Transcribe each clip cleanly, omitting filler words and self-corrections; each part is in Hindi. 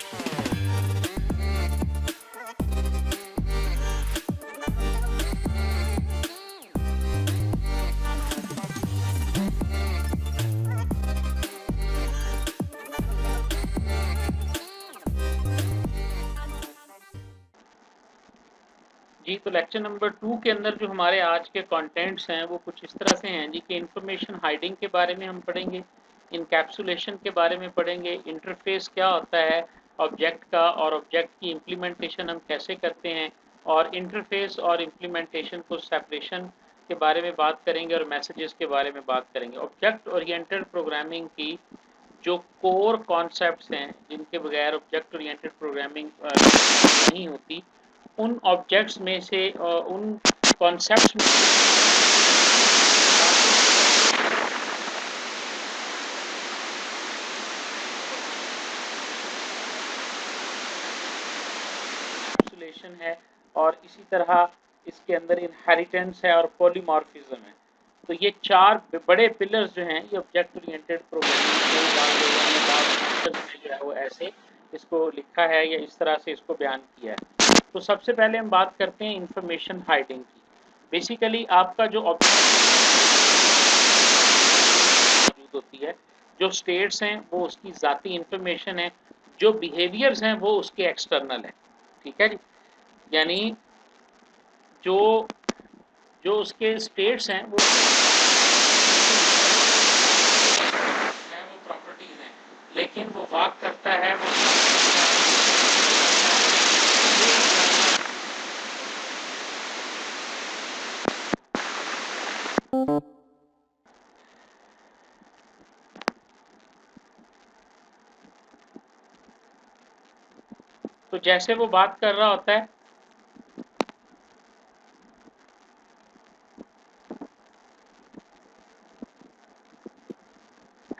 जी, तो लेक्चर नंबर 2 के अंदर जो हमारे आज के कंटेंट्स हैं वो कुछ इस तरह से हैं जी कि इन्फॉर्मेशन हाइडिंग के बारे में हम पढ़ेंगे, इनकैप्सुलेशन के बारे में पढ़ेंगे, इंटरफेस क्या होता है ऑब्जेक्ट का और ऑब्जेक्ट की इम्प्लीमेंटेशन हम कैसे करते हैं और इंटरफेस और इम्प्लीमेंटेशन को सेपरेशन के बारे में बात करेंगे और मैसेजेस के बारे में बात करेंगे। ऑब्जेक्ट ओरिएंटेड प्रोग्रामिंग की जो कोर कॉन्सेप्ट्स हैं जिनके बगैर ऑब्जेक्ट ओरिएंटेड प्रोग्रामिंग नहीं होती, उन ऑब्जेक्ट्स में से उन कॉन्सेप्ट्स में इंक्लूशन है और इसी तरह इसके अंदर इनहेरिटेंस है और पॉलीमॉर्फिज्म है। तो ये चार बड़े पिलर्स जो हैं ये ऑब्जेक्ट ओरिएंटेड प्रोग्रामिंग को ऐसे इसको लिखा है या इस तरह से इसको बयान किया है। तो सबसे पहले हम बात करते हैं इंफॉर्मेशन हाइडिंग की। बेसिकली आपका जो मौजूद होती है, जो स्टेट्स हैं वो उसकी ज़ाती इंफॉर्मेशन है, जो बिहेवियर्स हैं वो उसके एक्सटर्नल है। ठीक है जी, यानी जो जो उसके स्टेट्स हैं वो प्रॉपर्टीज हैं, लेकिन वो वाक करता है वो तो जैसे वो बात कर रहा होता है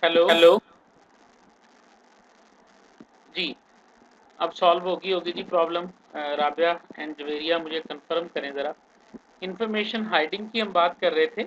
हेलो जी, अब सॉल्व होगी जी प्रॉब्लम। राबिया एंड जवेरिया मुझे कंफर्म करें ज़रा। इंफॉर्मेशन हाइडिंग की हम बात कर रहे थे।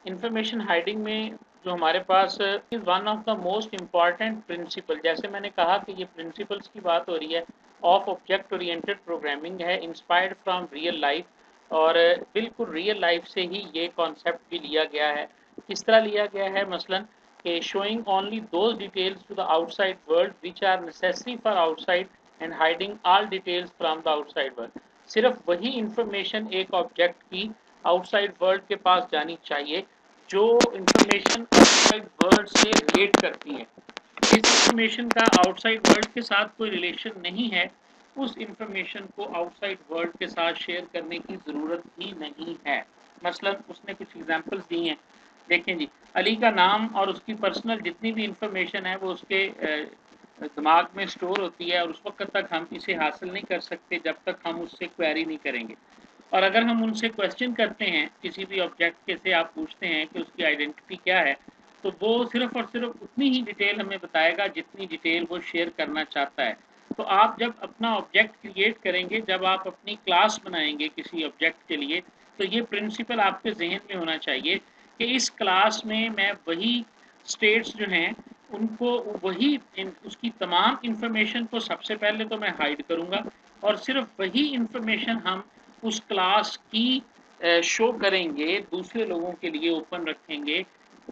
इंफॉर्मेशन हाइडिंग में जो हमारे पास is one of the most important principle, जैसे मैंने कहा कि ये प्रिंसिपल्स की बात हो रही है, ऑफ ऑब्जेक्ट ओरिएंटेड प्रोग्रामिंग है, इंस्पायर्ड फ्रॉम रियल लाइफ और बिल्कुल रियल लाइफ से ही ये कॉन्सेप्ट भी लिया गया है। किस तरह लिया गया है? मसलन कि showing only those details to the outside world which are necessary for outside and hiding all details from the outside world. सिर्फ वही इंफॉर्मेशन एक ऑब्जेक्ट की आउटसाइड वर्ल्ड के पास जानी चाहिए जो इंफॉर्मेशन आउटसाइड वर्ल्ड से रिलेट करती है। जिस इंफॉर्मेशन का आउटसाइड वर्ल्ड के साथ कोई रिलेशन नहीं है, उस इंफॉर्मेशन को आउटसाइड वर्ल्ड के साथ शेयर करने की ज़रूरत ही नहीं है। मसलन उसने कुछ एग्जांपल्स दी हैं, देखें जी, अली का नाम और उसकी पर्सनल जितनी भी इंफॉर्मेशन है वो उसके दिमाग में स्टोर होती है और उस वक्त तक हम इसे हासिल नहीं कर सकते जब तक हम उससे क्वेरी नहीं करेंगे। और अगर हम उनसे क्वेश्चन करते हैं, किसी भी ऑब्जेक्ट के से आप पूछते हैं कि उसकी आइडेंटिटी क्या है, तो वो सिर्फ और सिर्फ उतनी ही डिटेल हमें बताएगा जितनी डिटेल वो शेयर करना चाहता है। तो आप जब अपना ऑब्जेक्ट क्रिएट करेंगे, जब आप अपनी क्लास बनाएंगे किसी ऑब्जेक्ट के लिए, तो ये प्रिंसिपल आपके जहन में होना चाहिए कि इस क्लास में मैं वही स्टेट्स जो हैं उनको वही उसकी तमाम इंफॉर्मेशन को सबसे पहले तो मैं हाइड करूंगा और सिर्फ वही इंफॉर्मेशन हम उस क्लास की शो करेंगे, दूसरे लोगों के लिए ओपन रखेंगे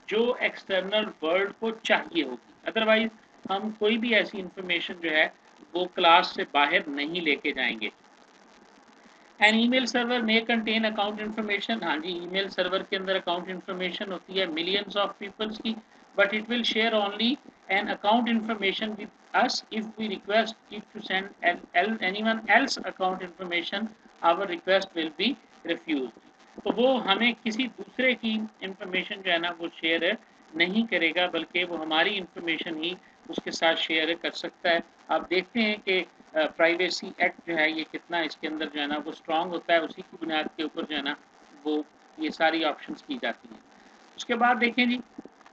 जो एक्सटर्नल वर्ल्ड को चाहिए होगी। अदरवाइज हम कोई भी ऐसी इंफॉर्मेशन जो है वो क्लास से बाहर नहीं लेके जाएंगे। एन ईमेल सर्वर में कंटेन अकाउंट इन्फॉर्मेशन। हाँ जी, ईमेल सर्वर के अंदर अकाउंट इन्फॉर्मेशन होती है मिलियंस ऑफ पीपल्स की, but it will share only an account information with us if we request it to send anyone else account information, our request will be refused। तो वो हमें किसी दूसरे की इंफॉर्मेशन जो है ना वो शेयर नहीं करेगा, बल्कि वो हमारी इंफॉर्मेशन ही उसके साथ शेयर कर सकता है। आप देखते हैं कि प्राइवेसी एक्ट जो है ये कितना इसके अंदर जो है ना वो स्ट्रांग होता है, उसी की बुनियाद के ऊपर जो है ना वो ये सारी ऑप्शंस की जाती हैं। उसके बाद देखें जी,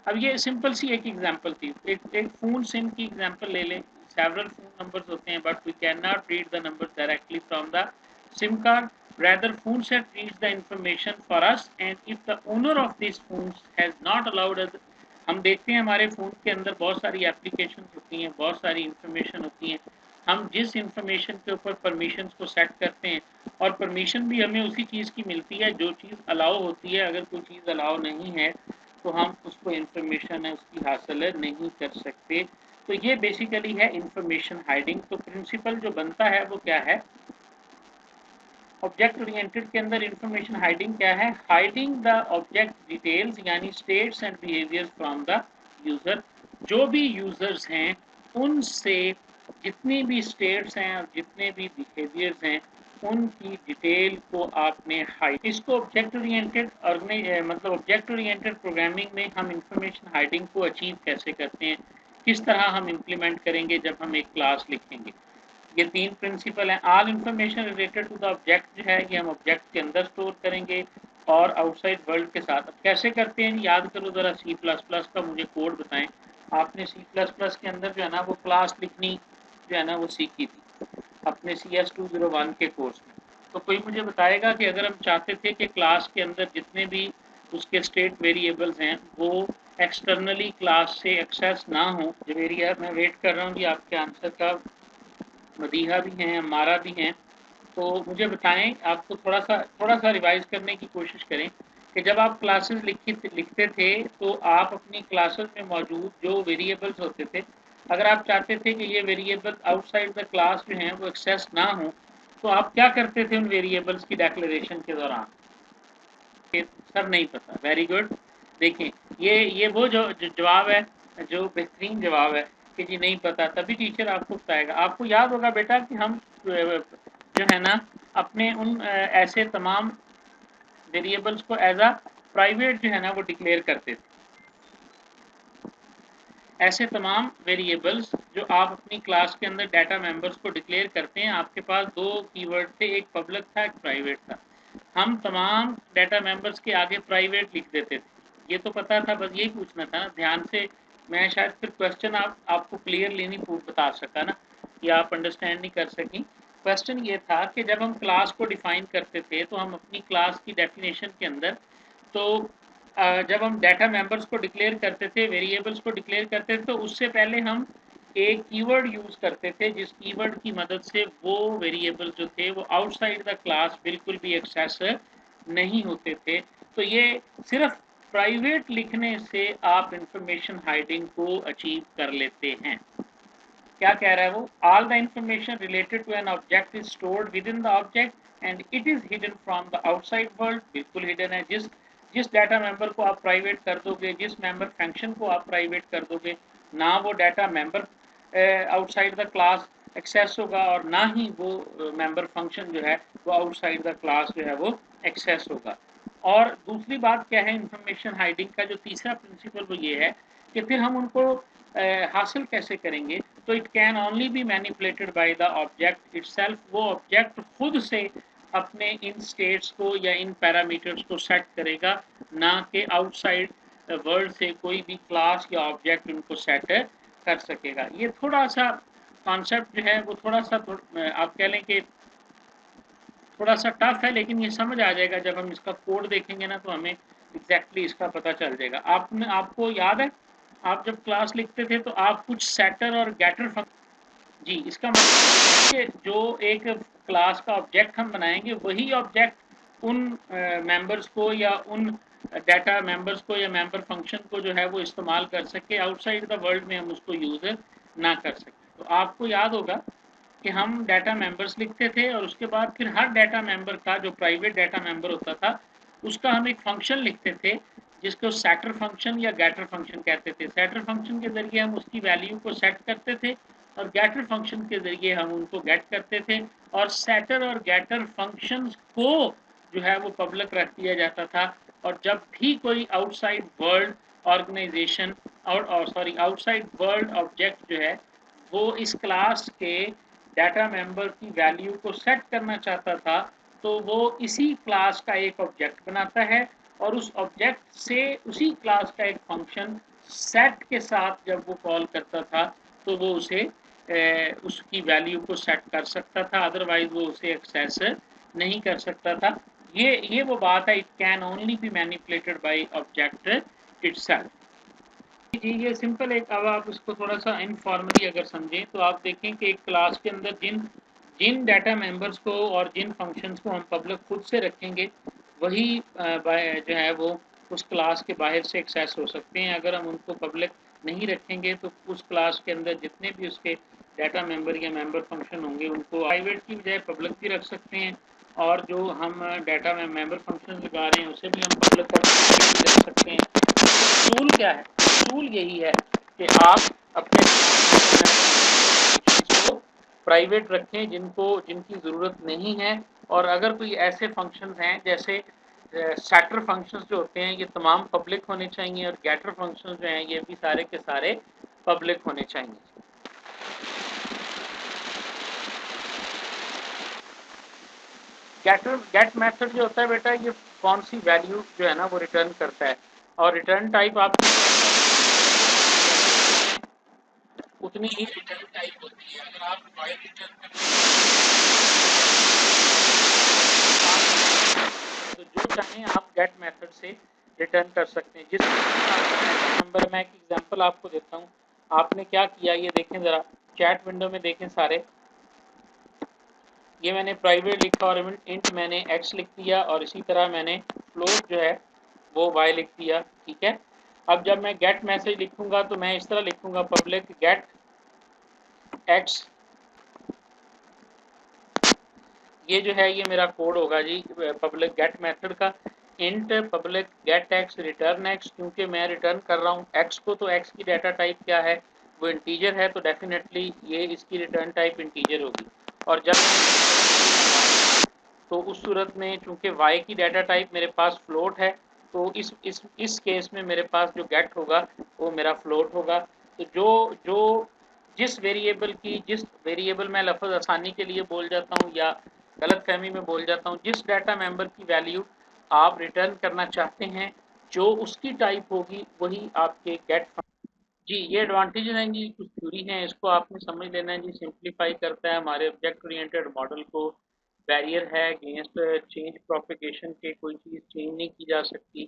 अब ये सिंपल सी एक एग्जांपल थी, एक फ़ोन सिम की एग्जांपल ले लें। सेवरल फ़ोन नंबर्स होते हैं but we cannot read the number directly from the SIM card, rather phone set reads the information for us, and if the owner of this phone has not allowed हम देखते हैं हमारे फ़ोन के अंदर बहुत सारी एप्लीकेशन होती हैं, बहुत सारी इंफॉर्मेशन होती हैं। हम जिस इंफॉर्मेशन के ऊपर परमिशंस को सेट करते हैं और परमिशन भी हमें उसी चीज़ की मिलती है जो चीज़ अलाउ होती है। अगर कोई चीज़ अलाउ नहीं है तो हम उसको इंफॉर्मेशन है उसकी हासिल नहीं कर सकते। तो ये बेसिकली है इंफॉर्मेशन हाइडिंग। तो प्रिंसिपल जो बनता है वो क्या है? ऑब्जेक्ट ओरिएंटेड के अंदर इंफॉर्मेशन हाइडिंग क्या है? हाइडिंग द ऑब्जेक्ट डिटेल्स यानी states and behaviours from the user. जो भी यूजर्स हैं उनसे जितनी भी स्टेट्स हैं और जितने भी बिहेवियर्स हैं उनकी डिटेल को आपने हाइड। इसको ऑब्जेक्ट ओरिएंटेड मतलब ऑब्जेक्ट ओरिएंटेड प्रोग्रामिंग में हम इंफॉर्मेशन हाइडिंग को अचीव कैसे करते हैं, किस तरह हम इम्प्लीमेंट करेंगे जब हम एक क्लास लिखेंगे। ये 3 प्रिंसिपल हैं। All information related to the object जो है ये हम ऑब्जेक्ट के अंदर स्टोर करेंगे और आउटसाइड वर्ल्ड के साथ। अब कैसे करते हैं याद करो ज़रा, सी प्लस प्लस का मुझे कोड बताएं। आपने सी प्लस प्लस के अंदर जो है ना वो क्लास लिखनी जो है ना वो सीखी थी अपने CS201 के कोर्स में। तो कोई मुझे बताएगा कि अगर हम चाहते थे कि क्लास के अंदर जितने भी उसके स्टेट वेरिएबल्स हैं वो एक्सटर्नली क्लास से एक्सेस ना हो। जवेरिया मैं वेट कर रहा हूँ जी आपके आंसर का। मदीहा भी हैं, अम्मारा भी हैं। तो मुझे बताएं, आपको थोड़ा सा रिवाइज करने की कोशिश करें कि जब आप क्लासेस लिखते थे तो आप अपनी क्लासेस में मौजूद जो वेरिएबल्स होते थे, अगर आप चाहते थे कि ये वेरिएबल आउटसाइड द क्लास जो हैं वो एक्सेस ना हो तो आप क्या करते थे उन वेरिएबल्स की डिक्लेरेशन के दौरान? सर नहीं पता, वेरी गुड। देखें ये वो जो जवाब है, जो बेहतरीन जवाब है कि जी नहीं पता, तभी टीचर आपको बताएगा। आपको याद होगा बेटा कि हम जो है ना अपने उन ऐसे तमाम वेरिएबल्स को एज अ प्राइवेट जो है ना वो डिक्लेयर करते थे। ऐसे तमाम वेरिएबल्स जो आप अपनी क्लास के अंदर डाटा मेंबर्स को डिक्लेयर करते हैं, आपके पास 2 कीवर्ड थे, एक पब्लिक था एक प्राइवेट था। हम तमाम डाटा मेंबर्स के आगे प्राइवेट लिख देते थे। ये तो पता था, बस यही पूछना था ना ध्यान से। मैं शायद फिर क्वेश्चन आपको क्लियरली नहीं बता सका ना, या आप अंडरस्टैंड नहीं कर सकी। क्वेश्चन ये था कि जब हम क्लास को डिफाइन करते थे तो हम अपनी क्लास की डेफिनेशन के अंदर तो जब हम डाटा मेंबर्स को डिक्लेयर करते थे, वेरिएबल्स को डिक्लेयर करते थे, तो उससे पहले हम एक कीवर्ड यूज करते थे जिस कीवर्ड की मदद से वो वेरिएबल जो थे वो आउटसाइड द क्लास बिल्कुल भी एक्सेस नहीं होते थे। तो ये सिर्फ प्राइवेट लिखने से आप इंफॉर्मेशन हाइडिंग को अचीव कर लेते हैं। क्या कह रहा है वो? All the information related to an object is stored within the object and it is hidden from the outside world. बिल्कुल हिडन है। जिस जिस डाटा मेंबर को आप प्राइवेट कर दोगे, जिस मेंबर फंक्शन को आप प्राइवेट कर दोगे, ना वो data member outside the class access होगा और ना ही वो मेंबर फंक्शन जो है वो आउटसाइड द क्लास जो है वो एक्सेस होगा। और दूसरी बात क्या है इंफॉर्मेशन हाइडिंग का जो तीसरा प्रिंसिपल वो ये है कि फिर हम उनको हासिल कैसे करेंगे? तो it can only be manipulated by the object itself. वो ऑब्जेक्ट खुद से अपने इन स्टेट्स को या इन पैरामीटर्स को सेट करेगा, ना कि आउटसाइड वर्ल्ड से कोई भी क्लास या ऑब्जेक्ट उनको सेट कर सकेगा। ये थोड़ा सा कॉन्सेप्ट जो है वो आप कह लें कि थोड़ा सा टफ है, लेकिन ये समझ आ जाएगा जब हम इसका कोड देखेंगे ना तो हमें एग्जैक्टली इसका पता चल जाएगा। आपको याद है आप जब क्लास लिखते थे तो आप कुछ सेटर और गेटर फंक्शन, जी इसका मतलब कि जो एक क्लास का ऑब्जेक्ट हम बनाएंगे वही ऑब्जेक्ट उन मेंबर्स को या उन डाटा मेंबर्स को या मेंबर फंक्शन को जो है वो इस्तेमाल कर सके, आउटसाइड द वर्ल्ड में हम उसको यूज ना कर सकें। तो आपको याद होगा कि हम डाटा मेंबर्स लिखते थे और उसके बाद फिर हर डाटा मेंबर का जो प्राइवेट डाटा मेंबर होता था उसका हम एक फंक्शन लिखते थे जिसको सेटर फंक्शन या गेटर फंक्शन कहते थे। सेटर फंक्शन के जरिए हम उसकी वैल्यू को सेट करते थे और गेटर फंक्शन के जरिए हम उनको गेट करते थे। और सेटर और गेटर फंक्शंस को जो है वो पब्लिक रख दिया जाता था। और जब भी कोई आउटसाइड वर्ल्ड ऑर्गेनाइजेशन और सॉरी आउटसाइड वर्ल्ड ऑब्जेक्ट जो है वो इस क्लास के डाटा मेंबर की वैल्यू को सेट करना चाहता था तो वो इसी क्लास का एक ऑब्जेक्ट बनाता है और उस ऑब्जेक्ट से उसी क्लास का एक फंक्शन सेट के साथ जब वो कॉल करता था तो वो उसे उसकी वैल्यू को सेट कर सकता था, अदरवाइज वो उसे एक्सेस नहीं कर सकता था। ये वो बात है, it can only be manipulated by object itself. जी ये सिंपल एक, अब आप इसको थोड़ा सा इनफॉर्मली अगर समझें तो आप देखें कि एक क्लास के अंदर जिन जिन डाटा मेंबर्स को और जिन फंक्शंस को हम पब्लिक खुद से रखेंगे वही जो है वो उस क्लास के बाहर से एक्सेस हो सकते हैं। अगर हम उनको पब्लिक नहीं रखेंगे तो उस क्लास के अंदर जितने भी उसके डाटा मेंबर या मेंबर फंक्शन होंगे उनको प्राइवेट की बजाय पब्लिक भी रख सकते हैं, और जो हम डाटा में मेंबर फंक्शन लगा रहे हैं उसे भी हम पब्लिक रख सकते हैं। टूल क्या है? टूल यही है कि आप अपने को प्राइवेट रखें जिनको जिनकी ज़रूरत नहीं है, और अगर कोई ऐसे फंक्शंस हैं जैसे सेटर फंक्शंस जो होते हैं ये तमाम पब्लिक होने चाहिए, और गेटर फंक्शंस जो हैं ये भी सारे के सारे पब्लिक होने चाहिए। गेट मेथड जो होता है बेटा, ये कौन सी वैल्यू जो है ना वो रिटर्न करता है, और रिटर्न टाइप आप उतनी ही रिटर्न टाइप होती है। अगर आप वाइड रिटर्न तो जो चाहें आप गेट मेथड से रिटर्न कर सकते हैं। जिस नंबर, मैं एक एग्जांपल आपको देता हूँ। आपने क्या किया ये देखें ज़रा, चैट विंडो में देखें सारे, ये मैंने प्राइवेट लिखा और इंट मैंने एक्स लिख दिया, और इसी तरह मैंने फ्लोट जो है वो वाई लिख दिया, ठीक है। अब जब मैं गेट मैसेज लिखूंगा तो मैं इस तरह लिखूंगा, पब्लिक गेट एक्स, ये जो है ये मेरा कोड होगा जी पब्लिक गेट मेथड का। Int public get X return X, क्योंकि मैं रिटर्न कर रहा हूँ एक्स को, तो एक्स की डाटा टाइप क्या है, वो इंटीजर है, तो डेफिनेटली ये इसकी रिटर्न टाइप इंटीजर होगी। और जब तो उस सूरत में चूंकि y की डाटा टाइप मेरे पास फ्लोट है, तो इस केस में मेरे पास जो गेट होगा वो मेरा फ्लोट होगा। तो जो जो जिस वेरिएबल मैं लफ्ज़ आसानी के लिए बोल जाता हूँ या गलत फहमी में बोल जाता हूँ, जिस डाटा मेंबर की वैल्यू आप रिटर्न करना चाहते हैं जो उसकी टाइप होगी वही आपके गेट। जी ये एडवांटेजेस हैं जी, कुछ थ्योरी हैं, इसको आपने समझ लेना है जी। सिंप्लीफाई करता है हमारे ऑब्जेक्ट ओरिएंटेड मॉडल को, बैरियर है अगेंस्ट चेंज प्रोपिगेशन के, कोई चीज़ चेंज नहीं की जा सकती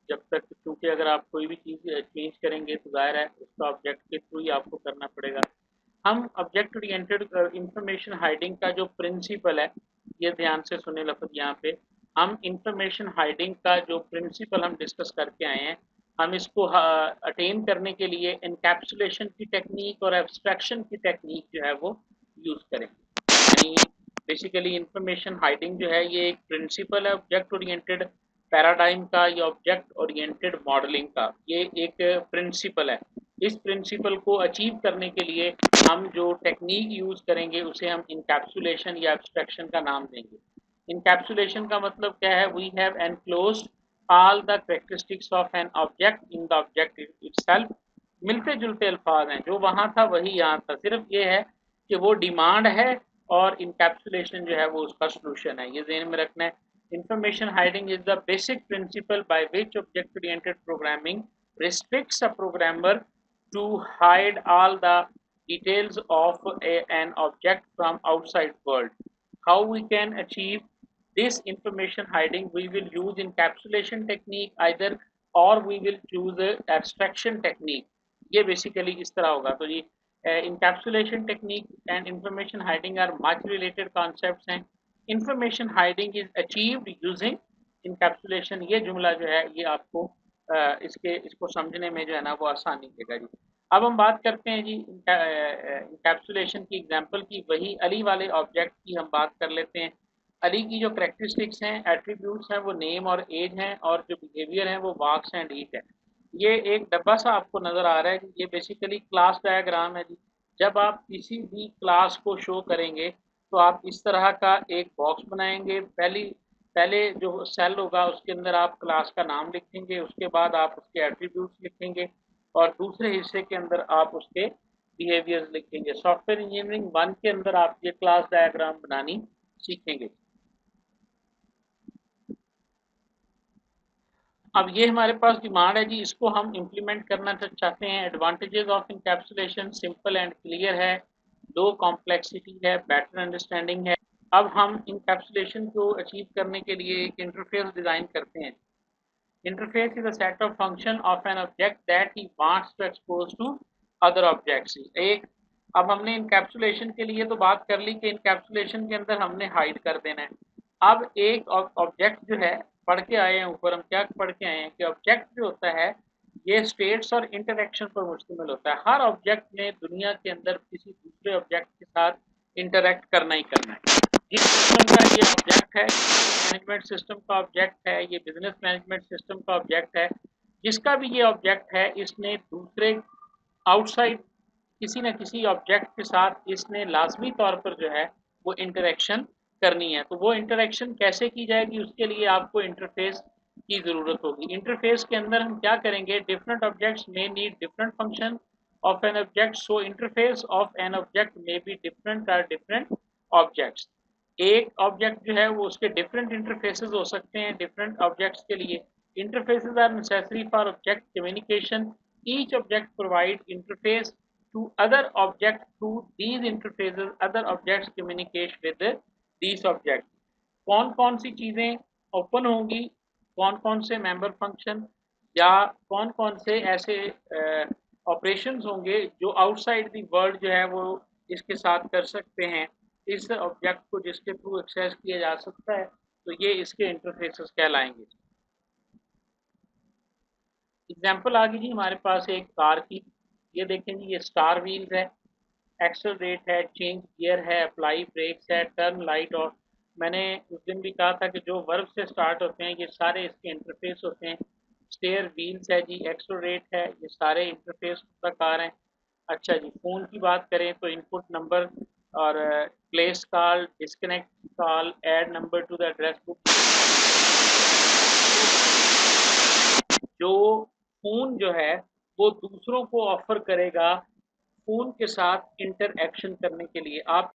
जब तक, क्योंकि अगर आप कोई भी चीज़ चेंज करेंगे तो जाहिर है उसका ऑब्जेक्ट के थ्रू ही आपको करना पड़ेगा। हम ऑब्जेक्ट ओरिएंटेड इंफॉर्मेशन हाइडिंग का जो प्रिंसिपल है, ये ध्यान से सुने लफ्ज़ यहाँ पे, हम इंफॉर्मेशन हाइडिंग का जो प्रिंसिपल हम डिस्कस करके आए हैं, हम इसको अटेन करने के लिए इनकैप्सुलेशन की टेक्निक और एब्स्ट्रैक्शन की टेक्निक जो है वो यूज़ करेंगे। यानी बेसिकली इंफॉर्मेशन हाइडिंग जो है ये एक प्रिंसिपल है ऑब्जेक्ट ओरिएंटेड पैराडाइम का या ऑब्जेक्ट ओरिएंटेड मॉडलिंग का, ये एक प्रिंसिपल है। इस प्रिंसिपल को अचीव करने के लिए हम जो टेक्निक यूज़ करेंगे उसे हम इनकैप्सुलेशन या एब्स्ट्रैक्शन का नाम देंगे। इनकैप्सुलेशन का मतलब क्या है, we have enclosed all the characteristics of an object in the object itself। मिलते जुलते अल्फाज हैं, जो वहां था वही यहाँ था, सिर्फ ये है कि वो डिमांड है और इनकैप्सुलेशन जो है वो उसका सोल्यूशन है, ये ज़हन में रखना है। Information hiding is the basic principle by which object oriented programming restricts a programmer to hide all the details of an object from outside world. How we can achieve this information hiding? We will use encapsulation technique either, or we will choose a abstraction technique। ये बेसिकली इस तरह होगा। तो जी encapsulation technique and information hiding are much related concepts हैं। information hiding is achieved using encapsulation, ये जुमला जो है ये आपको इसको समझने में जो है ना वो आसानी देगा जी। अब हम बात करते हैं जी इंकैप्सुलेशन की एग्जांपल की, वही अली वाले ऑब्जेक्ट की हम बात कर लेते हैं। अली की जो करेक्टरिस्टिक्स हैं, एट्रीब्यूट्स हैं, वो नेम और एज हैं, और जो बिहेवियर है वो वाक्स एंड ईट है। ये एक डब्बा सा आपको नज़र आ रहा है कि ये बेसिकली क्लास डायग्राम है जी। जब आप किसी भी क्लास को शो करेंगे तो आप इस तरह का एक बॉक्स बनाएंगे। पहले जो सेल होगा उसके अंदर आप क्लास का नाम लिखेंगे, उसके बाद आप उसके एट्रीब्यूट्स लिखेंगे, और दूसरे हिस्से के अंदर आप उसके बिहेवियर्स लिखेंगे। सॉफ्टवेयर इंजीनियरिंग 1 के अंदर आप ये क्लास डायग्राम बनानी सीखेंगे। अब ये हमारे पास डिमांड है जी, इसको हम इम्प्लीमेंट करना चाहते हैं। Advantages of encapsulation simple and clear है, लो कॉम्प्लेक्सिटी है, बेटर अंडरस्टैंडिंग है। अब हम इनकैप्सुलेशन को अचीव करने के लिए एक इंटरफेस डिज़ाइन करते हैं। Interface is a set of function of an object that he wants to expose to other objects. एक अब हमने इनकैप्सुलेशन के लिए तो बात कर ली कि इनकैप्सुलेशन के अंदर हमने हाइड कर देना है। अब एक ऑब्जेक्ट जो है पढ़ के आए हैं, ऊपर हम क्या पढ़ के आए हैं कि ऑब्जेक्ट जो होता है ये स्टेट्स और इंटरेक्शन पर मुश्तमिल होता है। हर ऑब्जेक्ट ने दुनिया के अंदर किसी दूसरे ऑब्जेक्ट के साथ इंटरेक्ट करना ही करना है। जिस सिस्टम का ये ऑब्जेक्ट है, मैनेजमेंट सिस्टम का ऑब्जेक्ट है, ये बिजनेस मैनेजमेंट सिस्टम का ऑब्जेक्ट है, जिसका भी ये ऑब्जेक्ट है, इसने दूसरे आउटसाइड किसी न किसी ऑब्जेक्ट के साथ इसने लाजमी तौर पर जो है वो इंटरेक्शन करनी है। तो वो इंटरेक्शन कैसे की जाएगी, उसके लिए आपको इंटरफेस की ज़रूरत होगी। इंटरफेस के अंदर हम क्या करेंगे, डिफरेंट ऑब्जेक्ट्स में need different function of an object, so interface of an object may be different are different objects. एक ऑब्जेक्ट जो है वो उसके डिफरेंट इंटरफेसेस हो सकते हैं डिफरेंट ऑब्जेक्ट्स के लिए। Interfaces are necessary for object communication, each object provide interface to other objects. Through these interfaces other objects communicate with these objects. कौन कौन सी चीज़ें ओपन होंगी, कौन कौन से मेंबर फंक्शन या कौन कौन से ऐसे ऑपरेशंस होंगे जो आउटसाइड द वर्ल्ड जो है वो इसके साथ कर सकते हैं, इस ऑब्जेक्ट को जिसके थ्रू एक्सेस किया जा सकता है, तो ये इसके इंटरफेसेस कहलाएंगे। एग्जाम्पल आ गई जी हमारे पास एक कार की। ये देखें जी, ये स्टार व्हील्स है, एक्सेलरेट है, चेंज गियर है, अप्लाई ब्रेक्स है, टर्न लाइट। और मैंने उस दिन भी कहा था कि जो वर्ब से स्टार्ट होते हैं ये सारे इसके इंटरफेस होते हैं। स्टेयर व्हील्स है जी, एक्सेलरेट है, ये सारे इंटरफेस का कार हैं। अच्छा जी, फ़ोन की बात करें तो इनपुट नंबर और place call, disconnect call, add number two the address book. जो फ़ोन जो है वो दूसरों को ऑफ़र करेगा फ़ोन के साथ इंटरएक्शन करने के लिए। आप